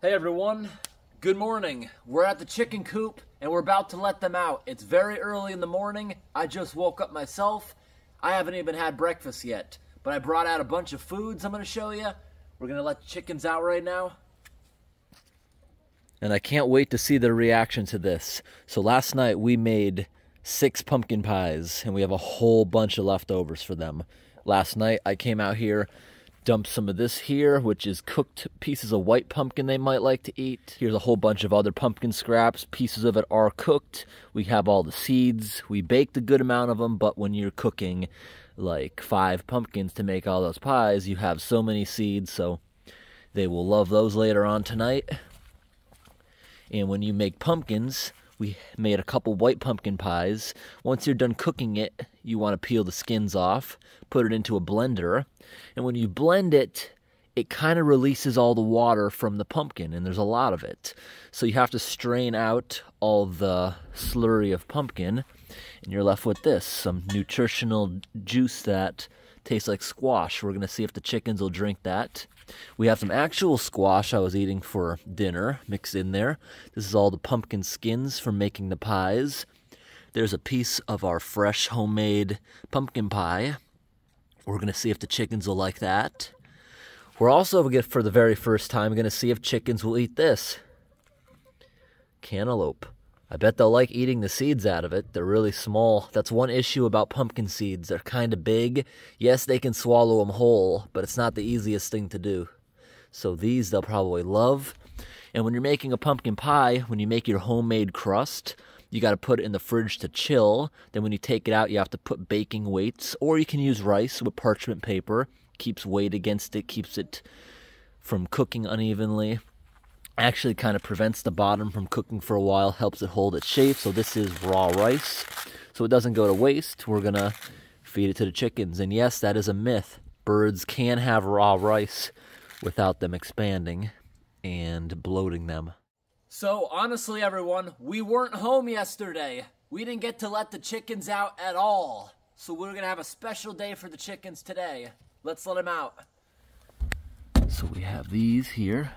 Hey everyone, good morning. We're at the chicken coop and we're about to let them out. It's very early in the morning. I just woke up myself. I haven't even had breakfast yet, but I brought out a bunch of foods I'm going to show you. We're going to let the chickens out right now. And I can't wait to see their reaction to this. So last night we made 6 pumpkin pies and we have a whole bunch of leftovers for them. Last night I came out here, dumped some of this here, which is cooked pieces of white pumpkin they might like to eat. Here's a whole bunch of other pumpkin scraps. Pieces of it are cooked. We have all the seeds. We baked a good amount of them, but when you're cooking like 5 pumpkins to make all those pies, you have so many seeds, so they will love those later on tonight. And when you make pumpkins, we made a couple white pumpkin pies. Once you're done cooking it, you want to peel the skins off, put it into a blender, and when you blend it, it kind of releases all the water from the pumpkin, and there's a lot of it. So you have to strain out all the slurry of pumpkin, and you're left with this, some nutritional juice that tastes like squash. We're going to see if the chickens will drink that. We have some actual squash I was eating for dinner mixed in there. This is all the pumpkin skins from making the pies. There's a piece of our fresh homemade pumpkin pie. We're going to see if the chickens will like that. We're also, for the very first time, going to see if chickens will eat this. Cantaloupe. I bet they'll like eating the seeds out of it. They're really small. That's one issue about pumpkin seeds. They're kind of big. Yes, they can swallow them whole, but it's not the easiest thing to do. So these they'll probably love. And when you're making a pumpkin pie, when you make your homemade crust, you got to put it in the fridge to chill. Then when you take it out, you have to put baking weights, or you can use rice with parchment paper. Keeps weight against it, keeps it from cooking unevenly. Actually kind of prevents the bottom from cooking for a while, helps it hold its shape. So this is raw rice, so it doesn't go to waste. We're gonna feed it to the chickens. And yes, that is a myth. Birds can have raw rice without them expanding and bloating them. So honestly everyone, we weren't home yesterday. We didn't get to let the chickens out at all. So we're gonna have a special day for the chickens today. Let's let them out. So we have these here.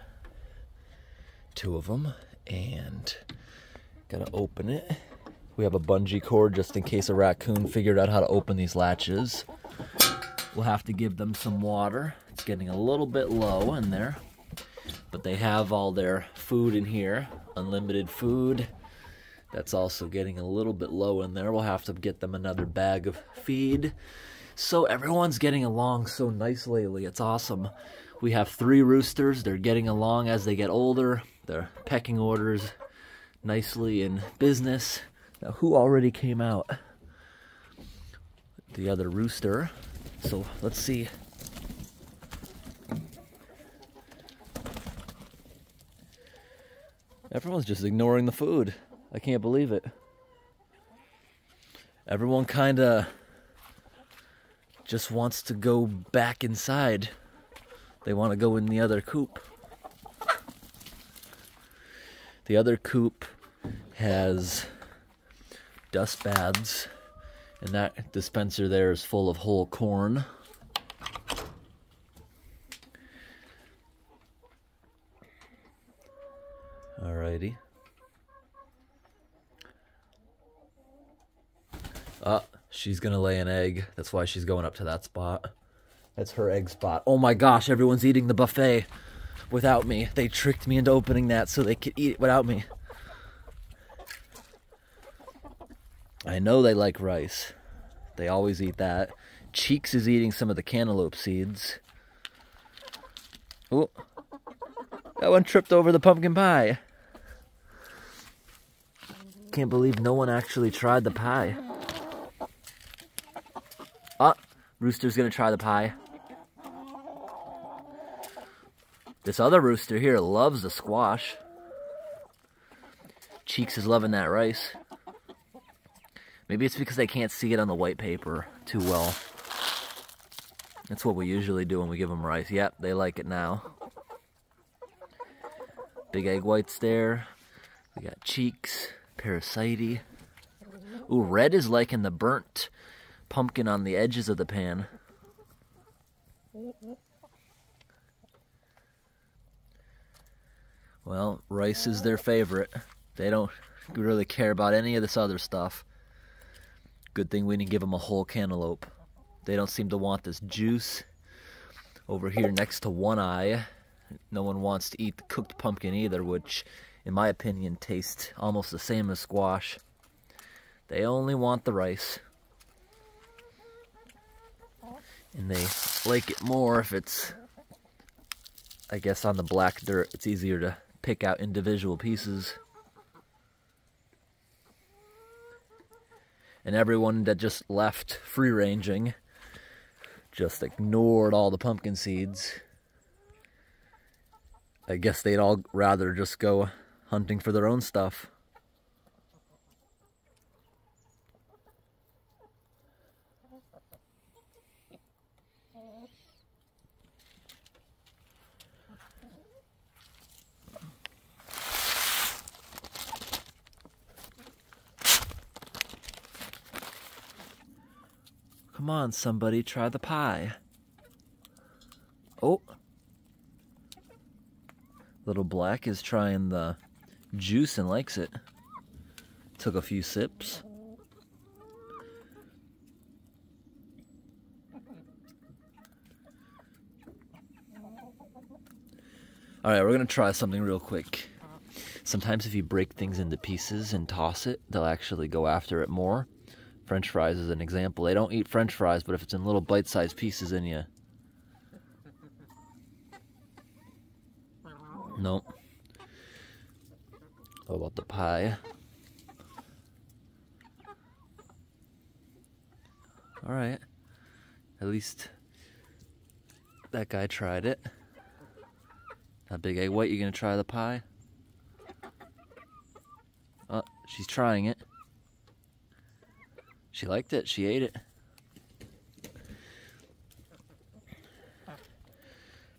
2 of them, and gotta open it. We have a bungee cord just in case a raccoon figured out how to open these latches. We'll have to give them some water. It's getting a little bit low in there, but they have all their food in here, unlimited food. That's also getting a little bit low in there. We'll have to get them another bag of feed. So everyone's getting along so nice lately. It's awesome. We have 3 roosters. They're getting along as they get older. Their pecking orders nicely in business. Now, who already came out? The other rooster. So let's see. Everyone's just ignoring the food. I can't believe it. Everyone kind of just wants to go back inside. They want to go in the other coop. The other coop has dust baths, and that dispenser there is full of whole corn. Alrighty. She's gonna lay an egg. That's why she's going up to that spot. That's her egg spot. Oh my gosh, everyone's eating the buffet without me. They tricked me into opening that so they could eat it without me. I know they like rice. They always eat that. Cheeks is eating some of the cantaloupe seeds. Oh, that one tripped over the pumpkin pie. Can't believe no one actually tried the pie. Rooster's gonna try the pie. This other rooster here loves the squash. Cheeks is loving that rice. Maybe it's because they can't see it on the white paper too well. That's what we usually do when we give them rice. Yep, they like it now. Big egg whites there. We got Cheeks, Parasite. Ooh, Red is liking the burnt pumpkin on the edges of the pan. Well, rice is their favorite. They don't really care about any of this other stuff. Good thing we didn't give them a whole cantaloupe. They don't seem to want this juice. Over here next to One Eye, no one wants to eat the cooked pumpkin either, which in my opinion tastes almost the same as squash. They only want the rice. And they like it more if it's, I guess, on the black dirt. It's easier to pick out individual pieces. And everyone that just left free-ranging just ignored all the pumpkin seeds. I guess they'd all rather just go hunting for their own stuff. Come on, somebody, try the pie. Oh. Little Black is trying the juice and likes it. Took a few sips. Alright, we're gonna try something real quick. Sometimes if you break things into pieces and toss it, they'll actually go after it more. French fries is an example. They don't eat French fries, but if it's in little bite-sized pieces in you. Nope. What about the pie? Alright. At least that guy tried it. That big egg white, you gonna try the pie? Oh, she's trying it. She liked it, she ate it.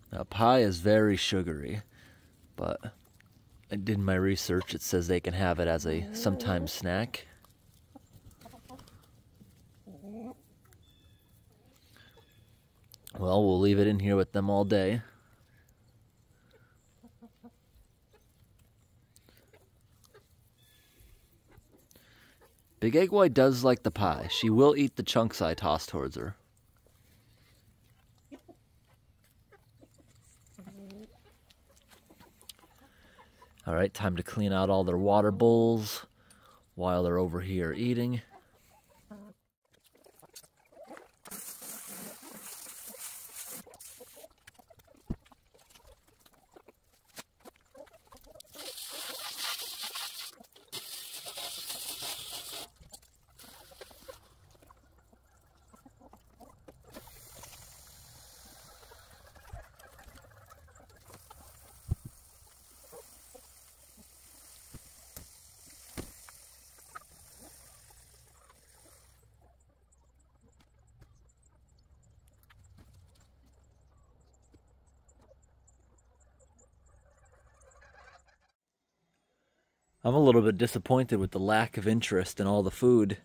Now, pie is very sugary, but I did my research. It says they can have it as a sometimes snack. Well, we'll leave it in here with them all day. Big Egg White does like the pie. She will eat the chunks I toss towards her. Alright, time to clean out all their water bowls while they're over here eating. I'm a little bit disappointed with the lack of interest in all the food.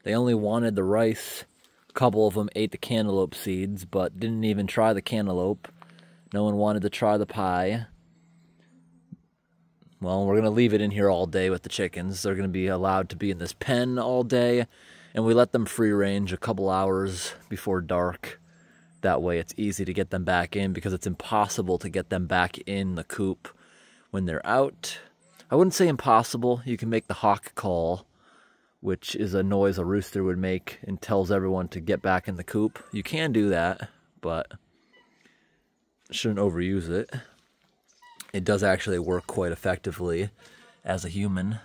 They only wanted the rice. A couple of them ate the cantaloupe seeds, but didn't even try the cantaloupe. No one wanted to try the pie. Well, we're going to leave it in here all day with the chickens. They're going to be allowed to be in this pen all day, and we let them free range a couple hours before dark. That way it's easy to get them back in, because it's impossible to get them back in the coop when they're out. I wouldn't say impossible. You can make the hawk call, which is a noise a rooster would make and tells everyone to get back in the coop. You can do that, but shouldn't overuse it. It does actually work quite effectively as a human.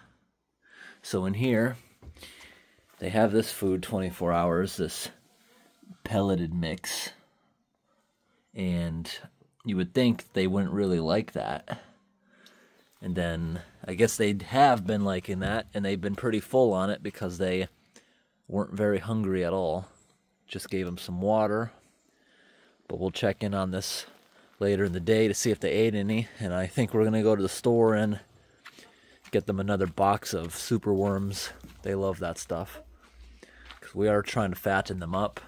So in here, they have this food 24 hours, this pelleted mix. And you would think they wouldn't really like that. And then I guess they have been liking that, and they've been pretty full on it because they weren't very hungry at all. Just gave them some water. But we'll check in on this later in the day to see if they ate any. And I think we're going to go to the store and get them another box of super worms. They love that stuff. Because we are trying to fatten them up.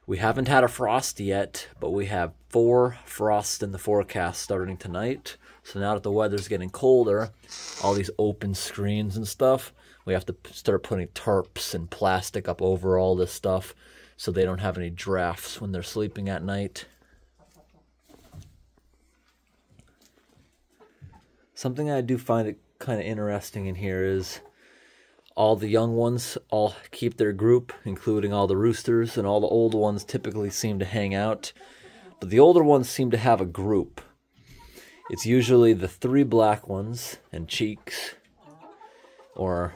We haven't had a frost yet, but we have 4 frosts in the forecast starting tonight. So now that the weather's getting colder, all these open screens and stuff, we have to start putting tarps and plastic up over all this stuff so they don't have any drafts when they're sleeping at night. Something I do find it kind of interesting in here is all the young ones all keep their group, including all the roosters, and all the old ones typically seem to hang out. But the older ones seem to have a group. It's usually the 3 black ones and Cheeks, or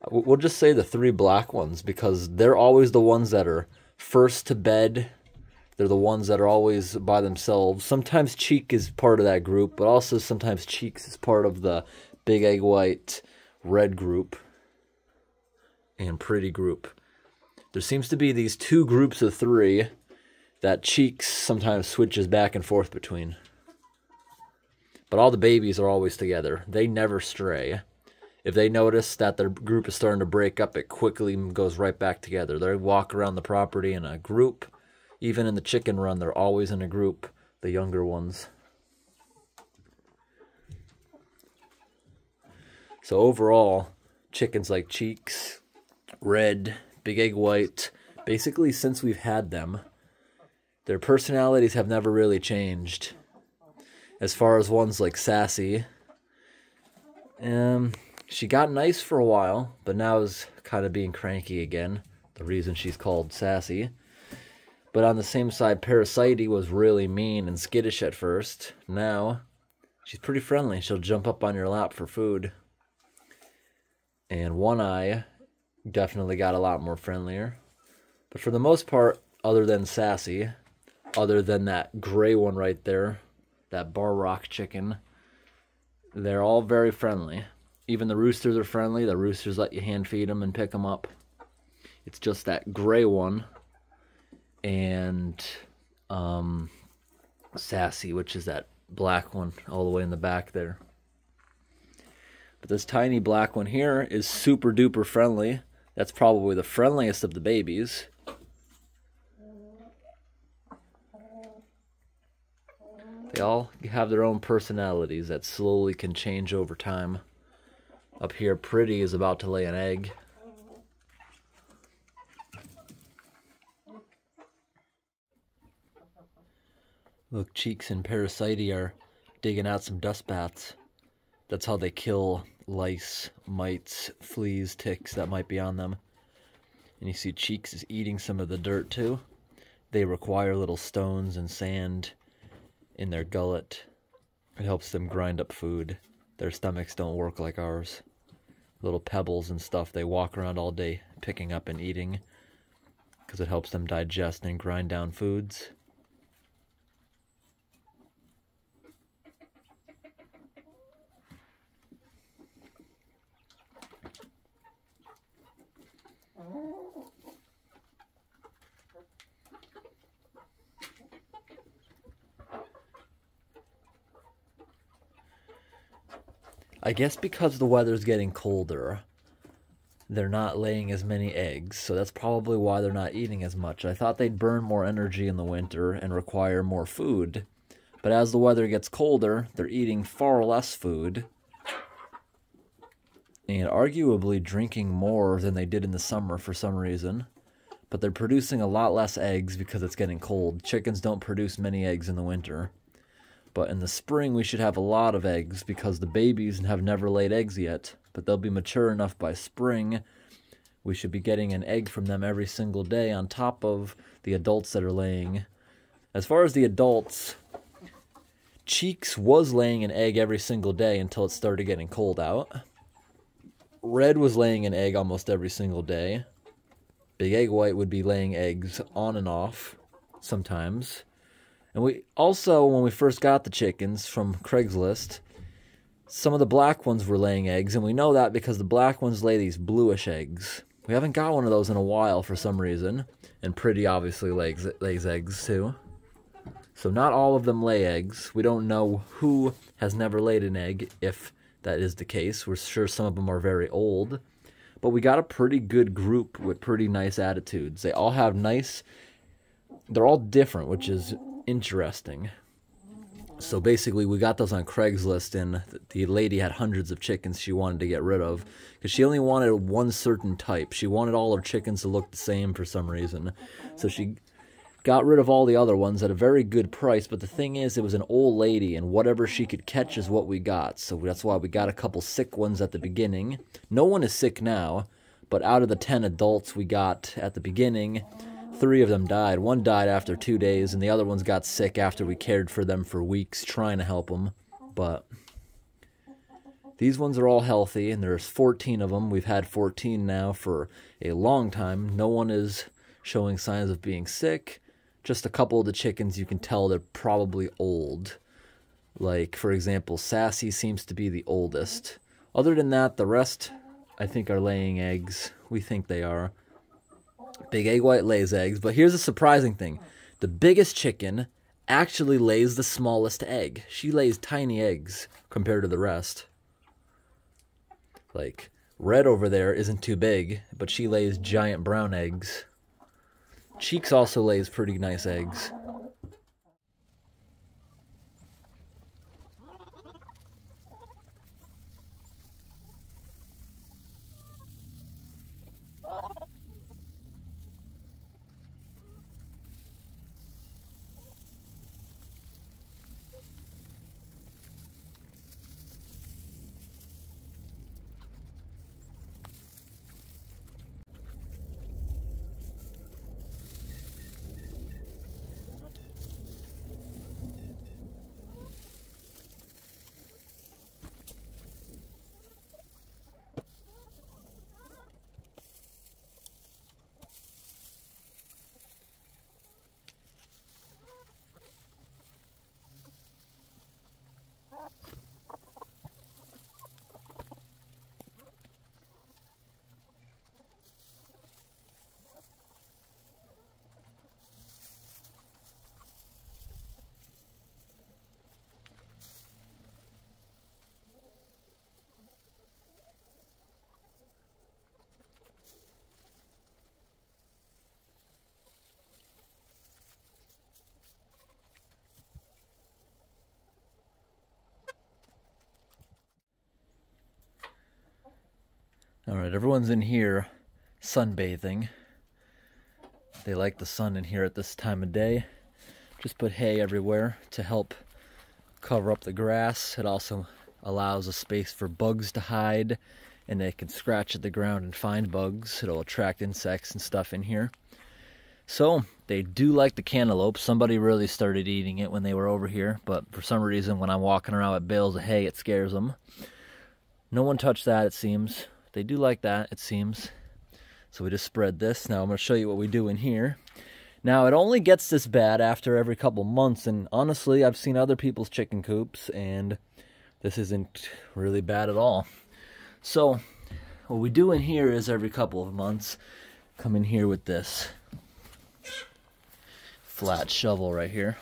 we'll just say the 3 black ones because they're always the ones that are first to bed. They're the ones that are always by themselves. Sometimes Cheek is part of that group, but also sometimes Cheeks is part of the big egg white red group and pretty group. There seems to be these 2 groups of 3 that Cheeks sometimes switches back and forth between. But all the babies are always together. They never stray. If they notice that their group is starting to break up, it quickly goes right back together. They walk around the property in a group. Even in the chicken run, they're always in a group, the younger ones. So overall, chickens like Cheeks, Red, Big Egg White, basically since we've had them, their personalities have never really changed. As far as ones like Sassy, she got nice for a while, but now is kind of being cranky again. The reason she's called Sassy. But on the same side, Parasite was really mean and skittish at first. Now, she's pretty friendly. She'll jump up on your lap for food. And One Eye definitely got a lot more friendlier. But for the most part, other than Sassy, other than that gray one right there, that Bar Rock chicken, they're all very friendly. Even the roosters are friendly. The roosters let you hand feed them and pick them up. It's just that gray one and Sassy, which is that black one all the way in the back there. But this tiny black one here is super duper friendly. That's probably the friendliest of the babies. They all have their own personalities that slowly can change over time. Up here, Pretty is about to lay an egg. Look, Cheeks and Parasite are digging out some dust baths. That's how they kill lice, mites, fleas, ticks that might be on them. And you see Cheeks is eating some of the dirt too. They require little stones and sand in their gullet. It helps them grind up food. Their stomachs don't work like ours. Little pebbles and stuff they walk around all day picking up and eating because it helps them digest and grind down foods. I guess because the weather's getting colder, they're not laying as many eggs, so that's probably why they're not eating as much. I thought they'd burn more energy in the winter and require more food, but as the weather gets colder, they're eating far less food and arguably drinking more than they did in the summer for some reason. But they're producing a lot less eggs because it's getting cold. Chickens don't produce many eggs in the winter. But in the spring, we should have a lot of eggs because the babies have never laid eggs yet. But they'll be mature enough by spring. We should be getting an egg from them every single day on top of the adults that are laying. As far as the adults, Cheeks was laying an egg every single day until it started getting cold out. Red was laying an egg almost every single day. Big Egg White would be laying eggs on and off sometimes. And we also, when we first got the chickens from Craigslist, some of the black ones were laying eggs, and we know that because the black ones lay these bluish eggs. We haven't got one of those in a while for some reason, and Pretty obviously lays eggs too. So not all of them lay eggs. We don't know who has never laid an egg, if that is the case. We're sure some of them are very old. But we got a pretty good group with pretty nice attitudes. They all have nice... They're all different, which is interesting. So basically, we got those on Craigslist, and the lady had hundreds of chickens she wanted to get rid of because she only wanted one certain type. She wanted all her chickens to look the same for some reason. So she got rid of all the other ones at a very good price, but the thing is, it was an old lady, and whatever she could catch is what we got. So that's why we got a couple sick ones at the beginning. No one is sick now, but out of the 10 adults we got at the beginning, 3 of them died. One died after 2 days, and the other ones got sick after we cared for them for weeks trying to help them. But these ones are all healthy, and there's 14 of them. We've had 14 now for a long time. No one is showing signs of being sick. Just a couple of the chickens, you can tell they're probably old. Like, for example, Sassy seems to be the oldest. Other than that, the rest, I think, are laying eggs. We think they are. Big Egg White lays eggs, but here's a surprising thing. The biggest chicken actually lays the smallest egg. She lays tiny eggs compared to the rest. Like, Red over there isn't too big, but she lays giant brown eggs. Cheeks also lays pretty nice eggs. Alright, everyone's in here sunbathing. They like the sun in here at this time of day. Just put hay everywhere to help cover up the grass. It also allows a space for bugs to hide, and they can scratch at the ground and find bugs. It'll attract insects and stuff in here. So, they do like the cantaloupe. Somebody really started eating it when they were over here, but for some reason when I'm walking around with bales of hay, it scares them. No one touched that, it seems. They do like that, it seems. So we just spread this. Now I'm going to show you what we do in here. Now it only gets this bad after every couple months, and honestly I've seen other people's chicken coops and this isn't really bad at all. So what we do in here is every couple of months come in here with this flat shovel right here,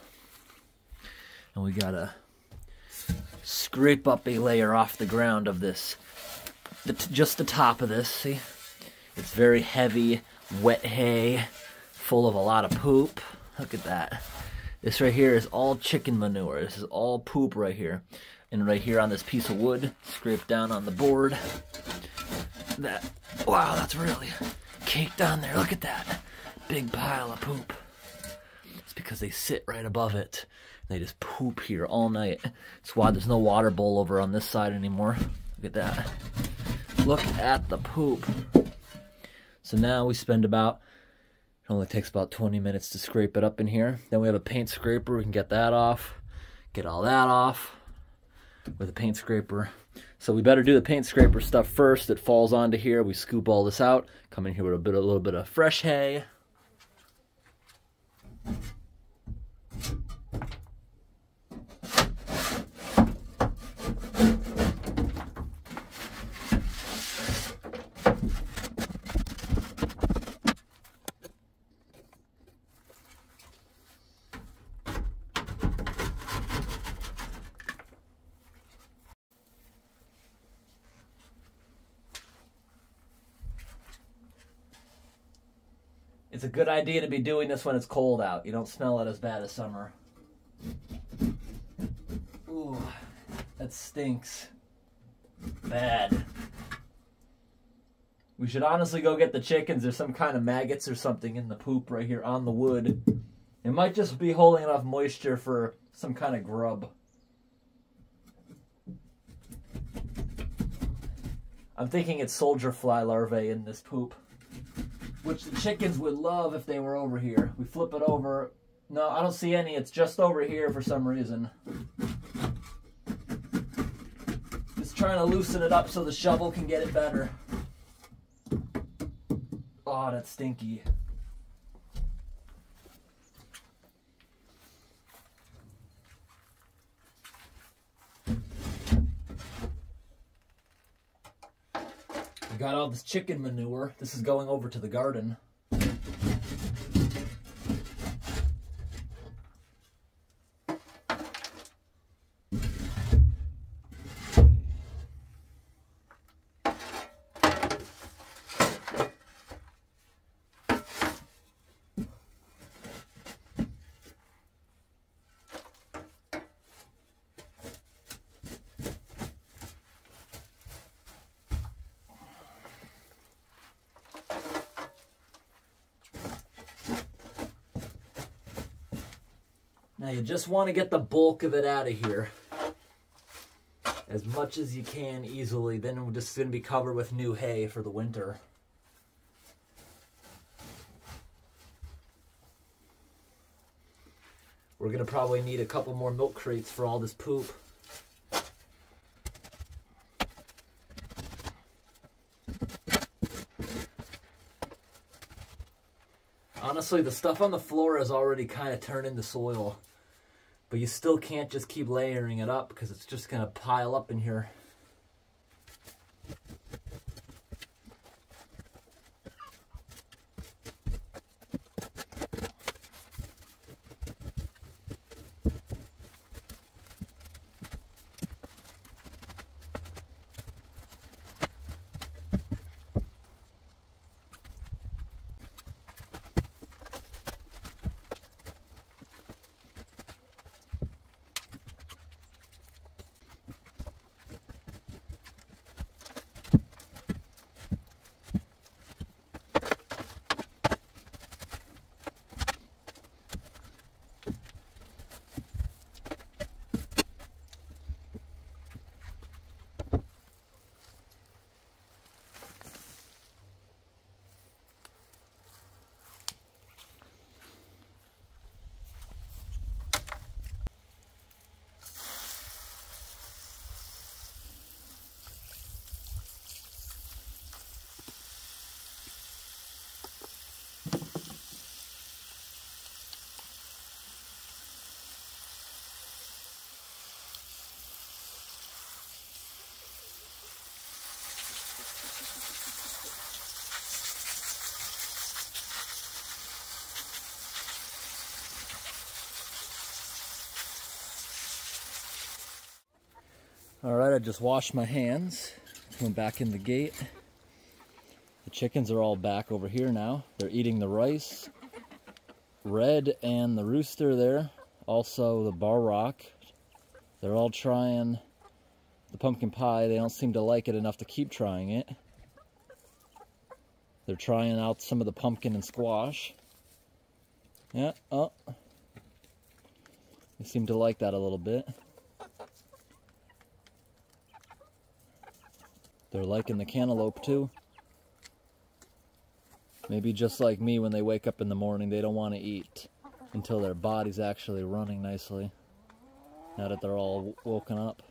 and we gotta scrape up a layer off the ground of this, just the top of this. See, it's very heavy, wet hay, full of a lot of poop. Look at that. This right here is all chicken manure. This is all poop right here. And right here on this piece of wood, scrape down on the board. That, wow, that's really caked on there. Look at that. Big pile of poop. It's because they sit right above it. They just poop here all night. That's why there's no water bowl over on this side anymore. Look at that. Look at the poop. So now we spend about, it only takes about 20 minutes to scrape it up in here. Then we have a paint scraper. We can get that off. Get all that off with a paint scraper. So we better do the paint scraper stuff first. It falls onto here. We scoop all this out. Come in here with a little bit of fresh hay. It's a good idea to be doing this when it's cold out. You don't smell it as bad as summer. That stinks. Bad. We should honestly go get the chickens. There's some kind of maggots or something in the poop right here on the wood. It might just be holding enough moisture for some kind of grub. I'm thinking it's soldier fly larvae in this poop, which the chickens would love if they were over here. We flip it over. No, I don't see any. It's just over here for some reason. Just trying to loosen it up so the shovel can get it better. Oh, that's stinky. We got all this chicken manure. This is going over to the garden. Now you just want to get the bulk of it out of here as much as you can easily. Then we're just going to be covered with new hay for the winter. We're going to probably need a couple more milk crates for all this poop. Honestly, the stuff on the floor has already kind of turned into soil. But you still can't just keep layering it up because it's just going to pile up in here. Alright, I just washed my hands. Went back in the gate. The chickens are all back over here now. They're eating the rice. Red and the rooster there. Also the bar rock. They're all trying the pumpkin pie. They don't seem to like it enough to keep trying it. They're trying out some of the pumpkin and squash. Yeah, oh. They seem to like that a little bit. They're liking the cantaloupe too. Maybe just like me, when they wake up in the morning, they don't want to eat until their body's actually running nicely. Now that they're all woken up.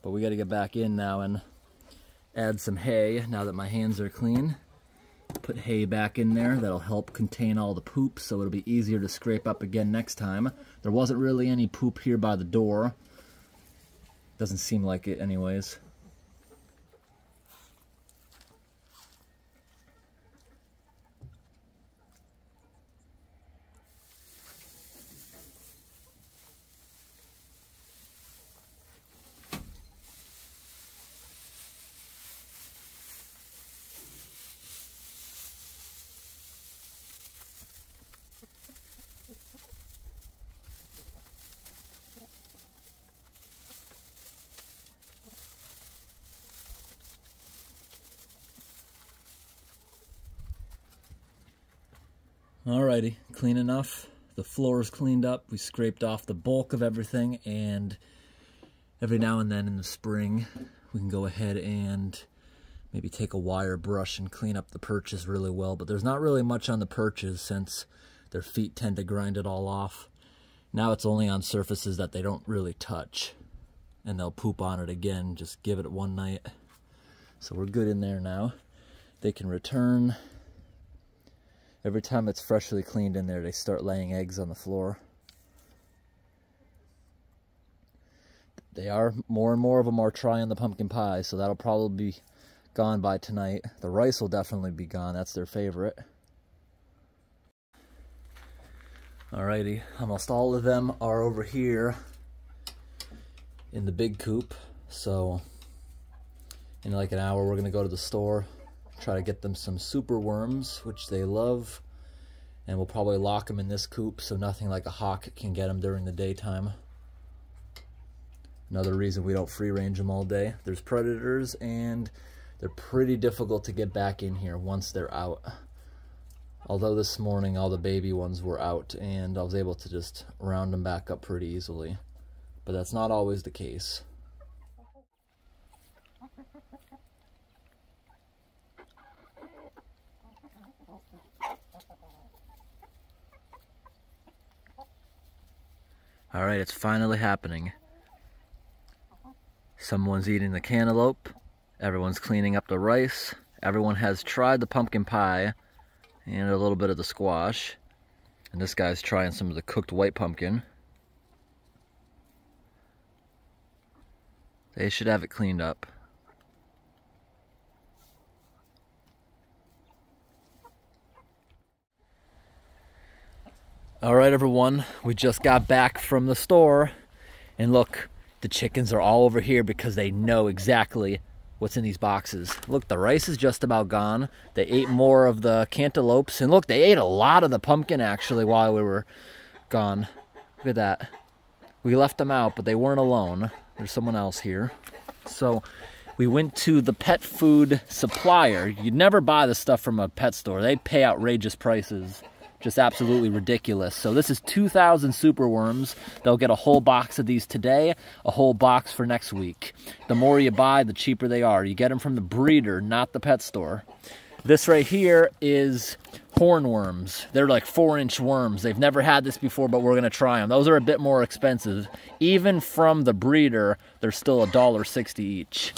But we got to get back in now and add some hay now that my hands are clean. Put hay back in there. That'll help contain all the poop, so it'll be easier to scrape up again next time. There wasn't really any poop here by the door. Doesn't seem like it anyways. Alrighty, clean enough. The floor is cleaned up. We scraped off the bulk of everything, and every now and then in the spring, we can go ahead and maybe take a wire brush and clean up the perches really well. But there's not really much on the perches since their feet tend to grind it all off. Now it's only on surfaces that they don't really touch, and they'll poop on it again. Just give it one night. So we're good in there now. They can return. Every time it's freshly cleaned in there, they start laying eggs on the floor. They are, more and more of them are trying the pumpkin pie, so that'll probably be gone by tonight. The rice will definitely be gone. That's their favorite. Alrighty, almost all of them are over here in the big coop. So in like an hour, we're gonna go to the store, try to get them some super worms, which they love, and we'll probably lock them in this coop so nothing like a hawk can get them during the daytime. Another reason we don't free range them all day. There's predators, and they're pretty difficult to get back in here once they're out. Although this morning all the baby ones were out, and I was able to just round them back up pretty easily. But that's not always the case. Alright, it's finally happening. Someone's eating the cantaloupe, everyone's cleaning up the rice, everyone has tried the pumpkin pie and a little bit of the squash, and this guy's trying some of the cooked white pumpkin. They should have it cleaned up. Alright everyone, we just got back from the store, and look, the chickens are all over here because they know exactly what's in these boxes. Look, the rice is just about gone. They ate more of the cantaloupes, and look, they ate a lot of the pumpkin actually while we were gone. Look at that. We left them out, but they weren't alone. There's someone else here. So we went to the pet food supplier. You'd never buy this stuff from a pet store. They pay outrageous prices. Just absolutely ridiculous. So this is 2,000 super worms. They'll get a whole box of these today, a whole box for next week. The more you buy, the cheaper they are. You get them from the breeder, not the pet store. This right here is hornworms. They're like 4-inch worms. They've never had this before, but we're gonna try them. Those are a bit more expensive. Even from the breeder, they're still $1.60 each.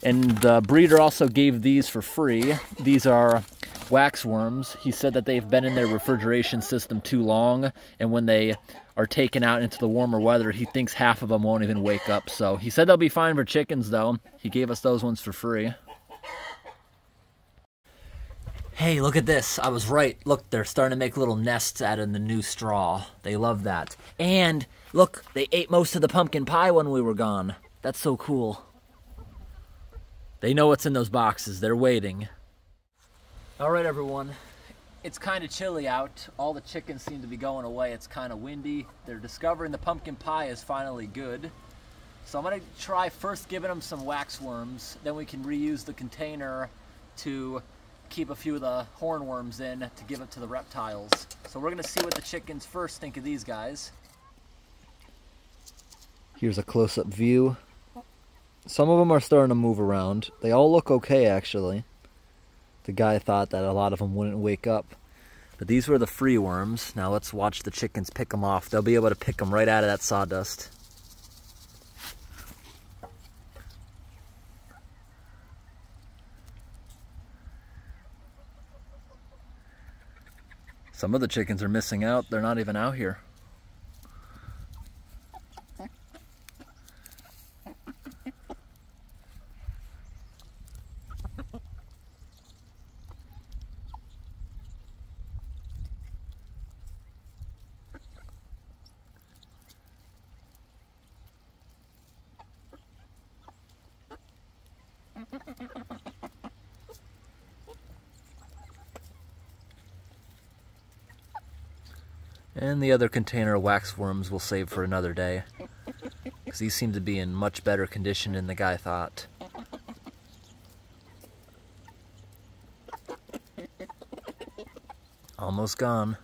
And the breeder also gave these for free. These are wax worms. He said that they've been in their refrigeration system too long, and when they are taken out into the warmer weather, he thinks half of them won't even wake up. So he said they'll be fine for chickens though. He gave us those ones for free. Hey, look at this. I was right. Look, they're starting to make little nests out of the new straw. They love that. And look, they ate most of the pumpkin pie when we were gone. That's so cool. They know what's in those boxes. They're waiting. All right, everyone. It's kind of chilly out. All the chickens seem to be going away. It's kind of windy. They're discovering the pumpkin pie is finally good. So I'm going to try first giving them some wax worms. Then we can reuse the container to keep a few of the hornworms in to give it to the reptiles. So we're going to see what the chickens first think of these guys. Here's a close-up view. Some of them are starting to move around. They all look okay, actually. The guy thought that a lot of them wouldn't wake up. But these were the free worms. Now let's watch the chickens pick them off. They'll be able to pick them right out of that sawdust. Some of the chickens are missing out. They're not even out here. And the other container of wax worms we'll save for another day, because these seem to be in much better condition than the guy thought. almost gone.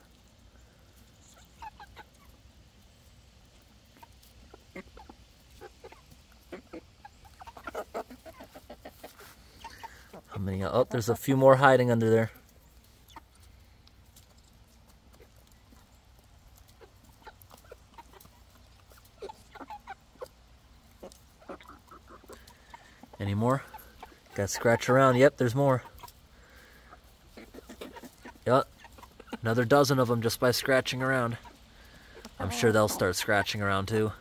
How many? Oh, there's a few more hiding under there. Any more? Got to scratch around. Yep, there's more. Yep, another dozen of them just by scratching around. I'm sure they'll start scratching around too.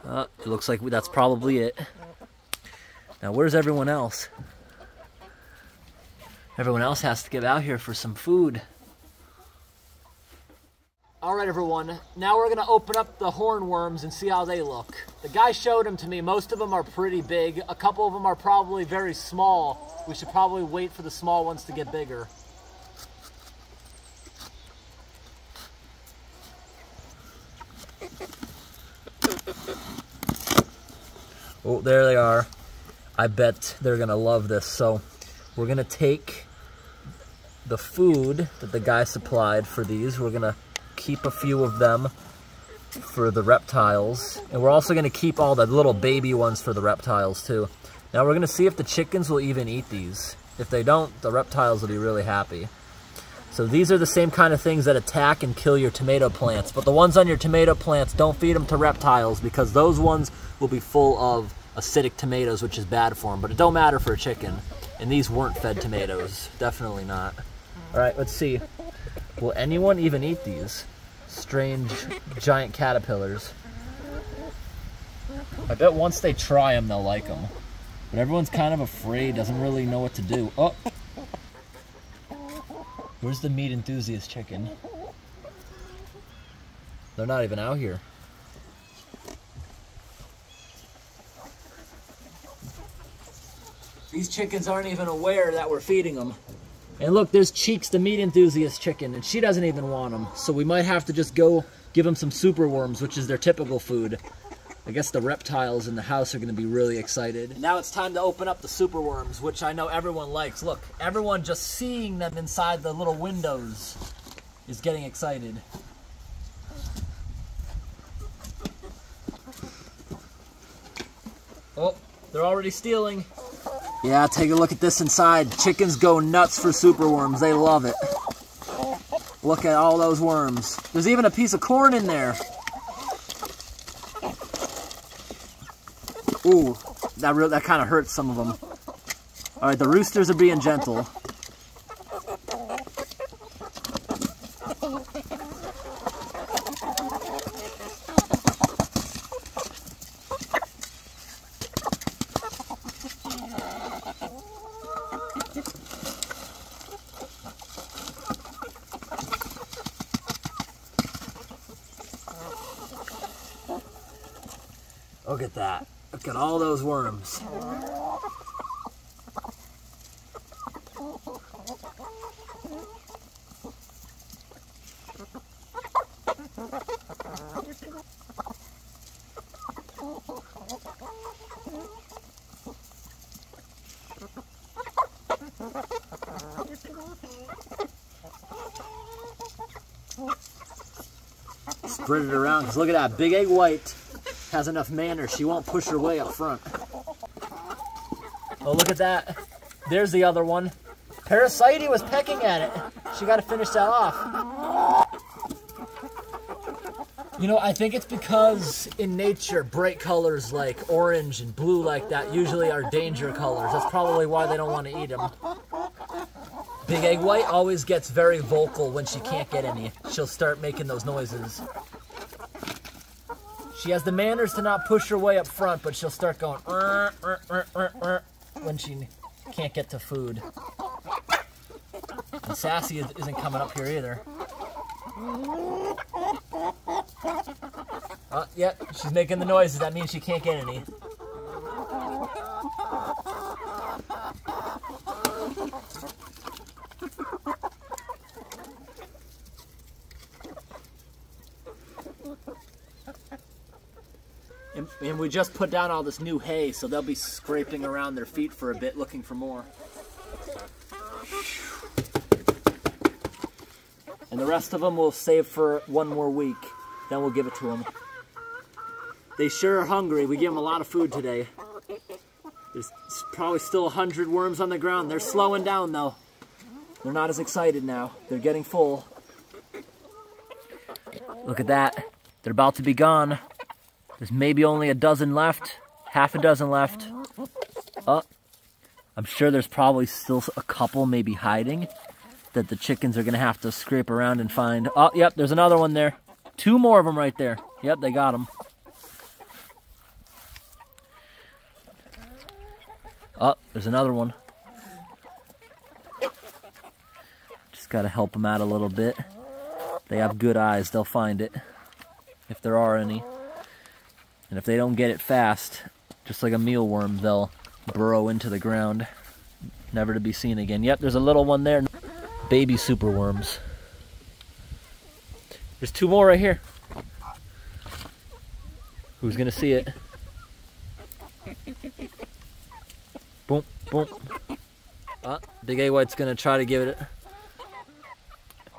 It looks like that's probably it. Now, where's everyone else? Everyone else has to get out here for some food. All right, everyone. Now we're gonna open up the hornworms and see how they look. The guy showed them to me. Most of them are pretty big. A couple of them are probably very small. We should probably wait for the small ones to get bigger. Oh, there they are. I bet they're gonna love this. So we're gonna take the food that the guy supplied for these. We're gonna keep a few of them for the reptiles. And we're also gonna keep all the little baby ones for the reptiles too. Now we're gonna see if the chickens will even eat these. If they don't, the reptiles will be really happy. So these are the same kind of things that attack and kill your tomato plants. But the ones on your tomato plants, don't feed them to reptiles because those ones will be full of acidic tomatoes, which is bad for them. But it don't matter for a chicken. And these weren't fed tomatoes. Definitely not. All right, let's see. Will anyone even eat these strange giant caterpillars? I bet once they try them, they'll like them. But everyone's kind of afraid, doesn't really know what to do. Oh! Where's the meat enthusiast chicken? They're not even out here. These chickens aren't even aware that we're feeding them. And look, there's Cheeks, the meat enthusiast chicken, and she doesn't even want them. So we might have to just go give them some superworms, which is their typical food. I guess the reptiles in the house are going to be really excited. Now it's time to open up the superworms, which I know everyone likes. Look, everyone just seeing them inside the little windows is getting excited. Oh, they're already stealing. Yeah, take a look at this inside. Chickens go nuts for superworms. They love it. Look at all those worms. There's even a piece of corn in there. Ooh, that kind of hurts some of them. All right, the roosters are being gentle. Look at that. Look at all those worms. Spread it around, because look at that big egg white. Has enough manners, she won't push her way up front. Oh, look at that. There's the other one. Parasite was pecking at it. She got to finish that off. You know, I think it's because in nature, bright colors like orange and blue like that usually are danger colors. That's probably why they don't want to eat them. Big egg white always gets very vocal when she can't get any. She'll start making those noises. She has the manners to not push her way up front, but she'll start going when she can't get to food. And Sassy isn't coming up here either. Yeah, she's making the noises. That means she can't get any. And we just put down all this new hay, so they'll be scraping around their feet for a bit looking for more. And the rest of them we'll save for one more week. Then we'll give it to them. They sure are hungry. We give them a lot of food today. There's probably still 100 worms on the ground. They're slowing down though. They're not as excited now. They're getting full. Look at that. They're about to be gone. There's maybe only a dozen left. Half a dozen left. Oh, I'm sure there's probably still a couple maybe hiding that the chickens are gonna have to scrape around and find. Oh, yep, there's another one there. 2 more of them right there. Yep, they got them. Oh, there's another one. Just gotta help them out a little bit. They have good eyes, they'll find it, if there are any. And if they don't get it fast, just like a mealworm, they'll burrow into the ground, never to be seen again. Yep, there's a little one there. Baby superworms. There's 2 more right here. Who's gonna see it? Boom, boom. Big egg white's gonna try to give it.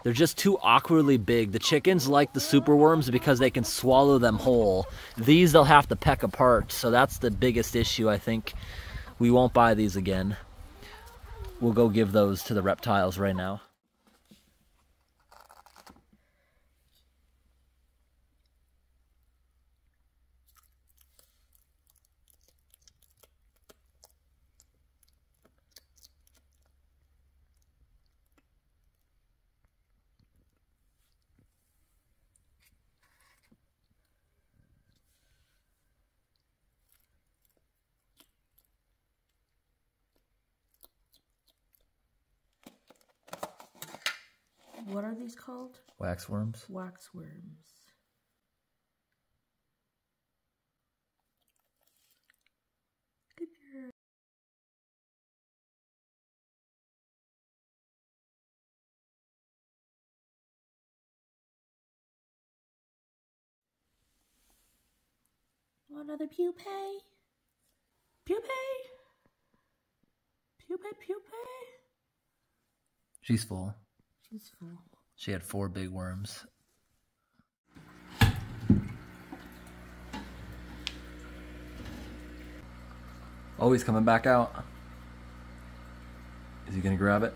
They're just too awkwardly big. The chickens like the superworms because they can swallow them whole. These they'll have to peck apart, so that's the biggest issue, I think. We won't buy these again. We'll go give those to the reptiles right now. What are these called? Waxworms. Waxworms. Good girl. Want another pupae? Pupae? Pupae, pupae? She's full. She's full. She had 4 big worms. Oh, he's coming back out. Is he gonna grab it?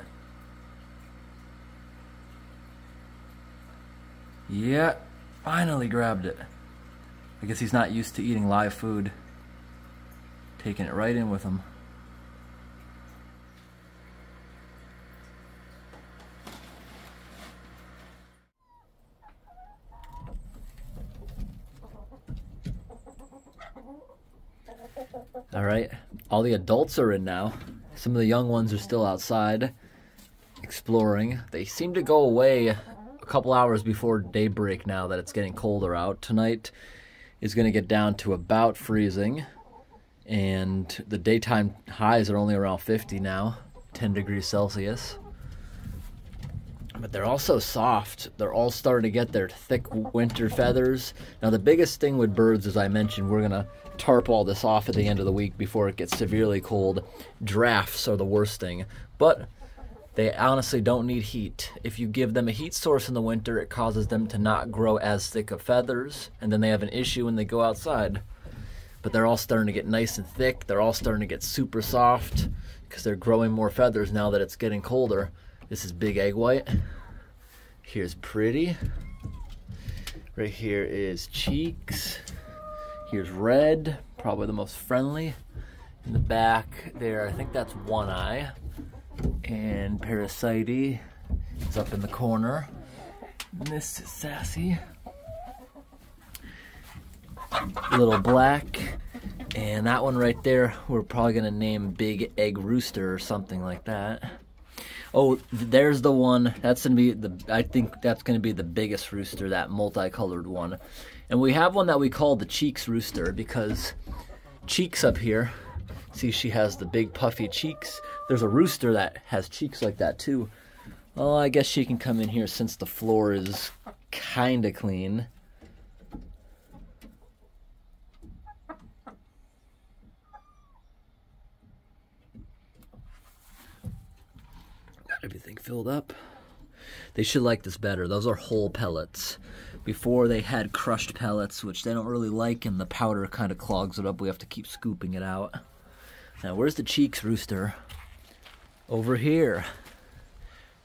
Yeah, finally grabbed it. I guess he's not used to eating live food. Taking it right in with him. All right, all the adults are in now. Some of the young ones are still outside exploring. They seem to go away a couple hours before daybreak now that it's getting colder out. Tonight is going to get down to about freezing, and the daytime highs are only around 50 now, 10 degrees Celsius. But they're also soft. They're all starting to get their thick winter feathers. Now the biggest thing with birds, as I mentioned, we're gonna tarp all this off at the end of the week before it gets severely cold. Drafts are the worst thing, but they honestly don't need heat. If you give them a heat source in the winter, it causes them to not grow as thick of feathers, and then they have an issue when they go outside. But they're all starting to get nice and thick. They're all starting to get super soft because they're growing more feathers now that it's getting colder. This is Big Egg White. Here's Pretty. Right here is Cheeks. Here's Red, probably the most friendly. In the back there, I think that's One Eye. And Parasite is up in the corner. And this is Sassy. Little Black. And that one right there, we're probably gonna name Big Egg Rooster or something like that. Oh, there's the one. That's gonna be I think that's gonna be the biggest rooster, that multicolored one. And we have one that we call the Cheeks Rooster because Cheeks up here, see she has the big puffy cheeks. There's a rooster that has cheeks like that too. Oh, I guess she can come in here since the floor is kinda clean. Everything filled up. They should like this better. Those are whole pellets. Before they had crushed pellets, which they don't really like, and the powder kind of clogs it up. We have to keep scooping it out. Now, where's the Cheeks rooster? Over here.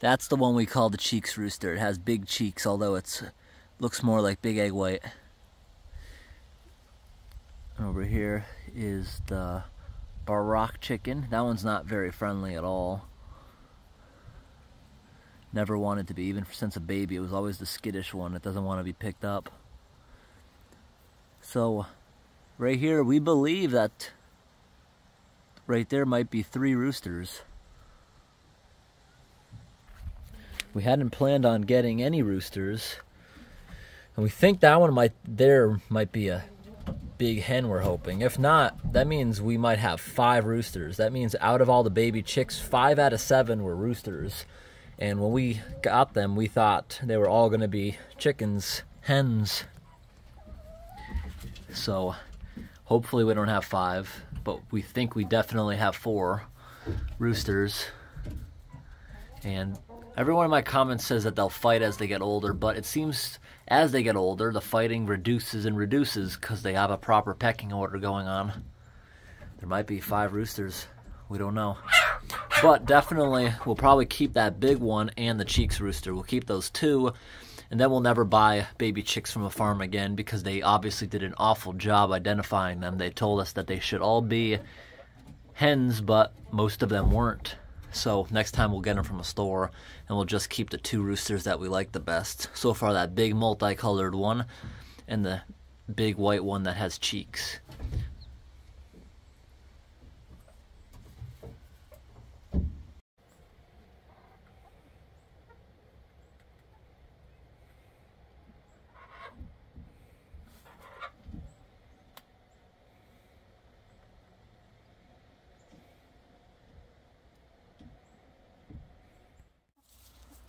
That's the one we call the Cheeks rooster. It has big cheeks, although it looks more like big egg white. And over here is the Barak chicken. That one's not very friendly at all. Never wanted to be, even since a baby. It was always the skittish one. It doesn't want to be picked up. So, right here, we believe that right there might be 3 roosters. We hadn't planned on getting any roosters. And we think that one might be a big hen we're hoping. If not, that means we might have 5 roosters. That means out of all the baby chicks, 5 out of 7 were roosters. And when we got them, we thought they were all going to be chickens, hens. So hopefully we don't have 5, but we think we definitely have 4 roosters. And everyone in my comments says that they'll fight as they get older, but it seems as they get older, the fighting reduces and reduces because they have a proper pecking order going on. There might be 5 roosters. We don't know. But definitely, we'll probably keep that big one and the Cheeks rooster. We'll keep those 2, and then we'll never buy baby chicks from a farm again because they obviously did an awful job identifying them. They told us that they should all be hens, but most of them weren't. So next time we'll get them from a store, and we'll just keep the 2 roosters that we like the best. So far, that big multicolored one and the big white one that has cheeks.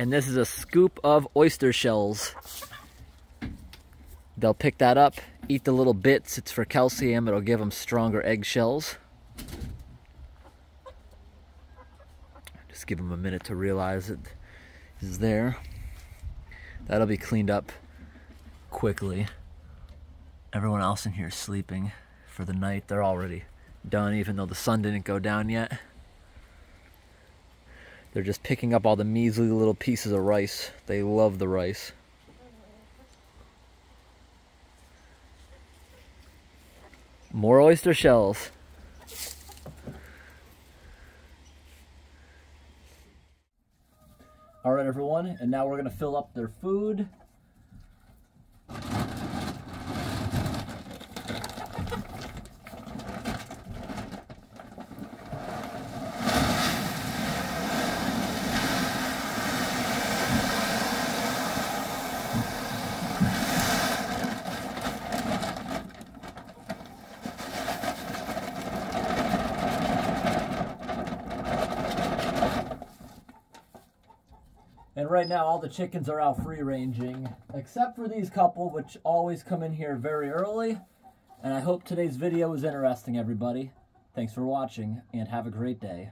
And this is a scoop of oyster shells. They'll pick that up, eat the little bits. It's for calcium. It'll give them stronger egg shells. Just give them a minute to realize it is there. That'll be cleaned up quickly. Everyone else in here is sleeping for the night. They're already done, even though the sun didn't go down yet. They're just picking up all the measly little pieces of rice. They love the rice. More oyster shells. All right, everyone, and now we're gonna fill up their food. And right now, all the chickens are out free ranging, except for these couple, which always come in here very early. And I hope today's video was interesting, everybody. Thanks for watching, and have a great day.